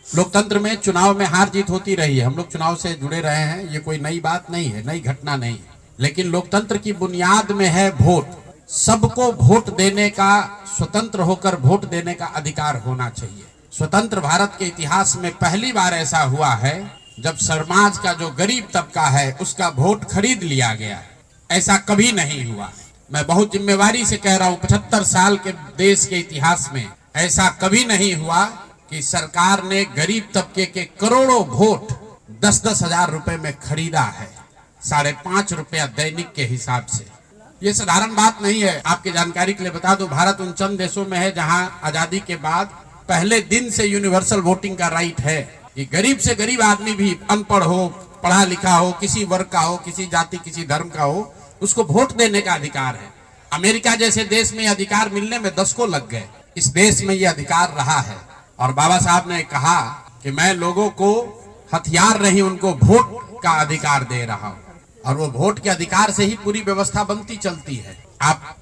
लोकतंत्र में चुनाव में हार जीत होती रही है। हम लोग चुनाव से जुड़े रहे हैं, ये कोई नई बात नहीं है, नई घटना नहीं है। लेकिन लोकतंत्र की बुनियाद में है वोट। सबको वोट देने का, स्वतंत्र होकर वोट देने का अधिकार होना चाहिए। स्वतंत्र भारत के इतिहास में पहली बार ऐसा हुआ है जब समाज का जो गरीब तबका है उसका वोट खरीद लिया गया। ऐसा कभी नहीं हुआ। मैं बहुत जिम्मेवारी से कह रहा हूं, 75 साल के देश के इतिहास में ऐसा कभी नहीं हुआ कि सरकार ने गरीब तबके के करोड़ों वोट 10-10 हजार रुपए में खरीदा है, 5.5 रुपया दैनिक के हिसाब से। ये साधारण बात नहीं है। आपकी जानकारी के लिए बता दूं, भारत उन चंद देशों में है जहां आजादी के बाद पहले दिन से यूनिवर्सल वोटिंग का राइट है कि गरीब से गरीब आदमी भी, अनपढ़ हो, पढ़ा लिखा हो, किसी वर्ग का हो, किसी जाति किसी धर्म का हो, उसको वोट देने का अधिकार है। अमेरिका जैसे देश में अधिकार मिलने में 10 को लग गए। इस देश में यह अधिकार रहा है और बाबा साहब ने कहा कि मैं लोगों को हथियार नहीं, उनको वोट का अधिकार दे रहा हूं और वो वोट के अधिकार से ही पूरी व्यवस्था बनती चलती है। आप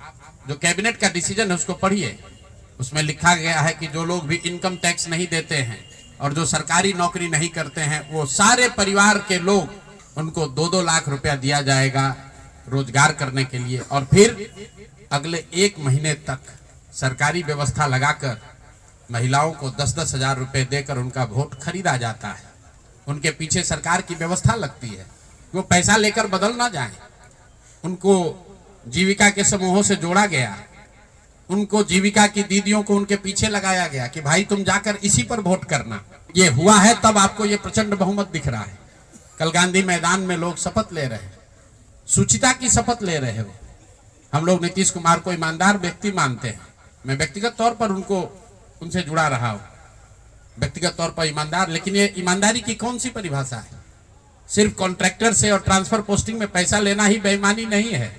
जो कैबिनेट का डिसीजन है उसको पढ़िए, उसमें लिखा गया है कि जो लोग भी इनकम टैक्स नहीं देते हैं और जो सरकारी नौकरी नहीं करते हैं वो सारे परिवार के लोग, उनको 2-2 लाख रुपया दिया जाएगा रोजगार करने के लिए। और फिर अगले 1 महीने तक सरकारी व्यवस्था लगाकर महिलाओं को 10-10 हजार रुपए देकर उनका वोट खरीदा जाता है। उनके पीछे सरकार की व्यवस्था लगती है, वो पैसा लेकर बदल ना जाए। उनको जीविका के समूहों से जोड़ा गया, उनको जीविका की दीदियों को उनके पीछे लगाया गया कि भाई तुम जाकर इसी पर वोट करना। ये हुआ है तब आपको ये प्रचंड बहुमत दिख रहा है। कल गांधी मैदान में लोग शपथ ले रहे हैं, सुचिता की शपथ ले रहे हो। हम लोग नीतीश कुमार को ईमानदार व्यक्ति मानते हैं। मैं व्यक्तिगत तौर पर उनसे जुड़ा रहा हूं, व्यक्तिगत तौर पर ईमानदार। लेकिन ये ईमानदारी की कौन सी परिभाषा है? सिर्फ कॉन्ट्रैक्टर से और ट्रांसफर पोस्टिंग में पैसा लेना ही बेईमानी नहीं है।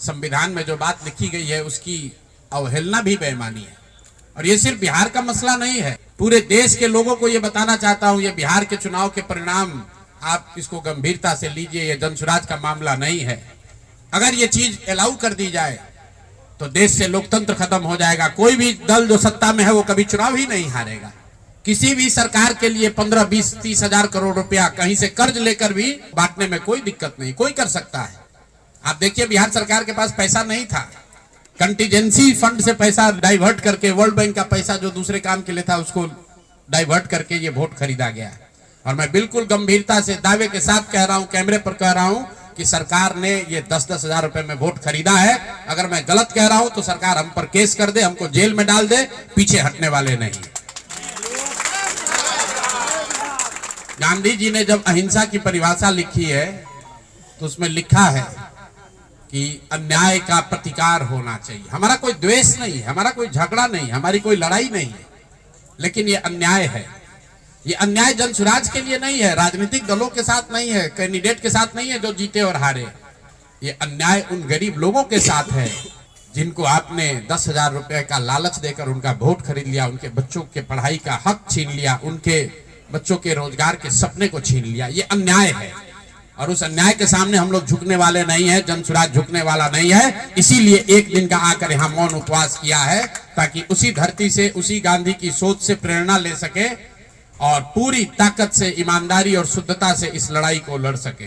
संविधान में जो बात लिखी गई है उसकी अवहेलना भी बेईमानी है। और ये सिर्फ बिहार का मसला नहीं है, पूरे देश के लोगों को ये बताना चाहता हूं, ये बिहार के चुनाव के परिणाम, आप इसको गंभीरता से लीजिए। ये जनसुराज का मामला नहीं है। अगर ये चीज अलाउ कर दी जाए तो देश से लोकतंत्र खत्म हो जाएगा। कोई भी दल जो सत्ता में है वो कभी चुनाव ही नहीं हारेगा। किसी भी सरकार के लिए 15, 20, 30 हजार करोड़ रुपया कहीं से कर्ज लेकर भी बांटने में कोई दिक्कत नहीं, कोई कर सकता है। आप देखिए, बिहार सरकार के पास पैसा नहीं था, कंटीजेंसी फंड से पैसा डाइवर्ट करके, वर्ल्ड बैंक का पैसा जो दूसरे काम के लिए था उसको डाइवर्ट करके ये वोट खरीदा गया। और मैं बिल्कुल गंभीरता से दावे के साथ कह रहा हूं, कैमरे पर कह रहा हूं कि सरकार ने ये 10-10 हजार रुपए में वोट खरीदा है। अगर मैं गलत कह रहा हूं तो सरकार हम पर केस कर दे, हमको जेल में डाल दे, पीछे हटने वाले नहीं। गांधी जी ने जब अहिंसा की परिभाषा लिखी है तो उसमें लिखा है कि अन्याय का प्रतिकार होना चाहिए। हमारा कोई द्वेष नहीं है, हमारा कोई झगड़ा नहीं, हमारी कोई लड़ाई नहीं है, लेकिन ये अन्याय है। ये अन्याय जनसुराज के लिए नहीं है, राजनीतिक दलों के साथ नहीं है, कैंडिडेट के साथ नहीं है जो जीते और हारे। ये अन्याय उन गरीब लोगों के साथ है जिनको आपने 10 हजार रुपए का लालच देकर उनका वोट खरीद लिया, उनके बच्चों के पढ़ाई का हक छीन लिया, उनके बच्चों के रोजगार के सपने को छीन लिया। ये अन्याय है और उस अन्याय के सामने हम लोग झुकने वाले नहीं है, जनसुराज झुकने वाला नहीं है। इसीलिए एक दिन का आकर यहाँ मौन उपवास किया है ताकि उसी धरती से, उसी गांधी की सोच से प्रेरणा ले सके और पूरी ताकत से, ईमानदारी और शुद्धता से इस लड़ाई को लड़ सके।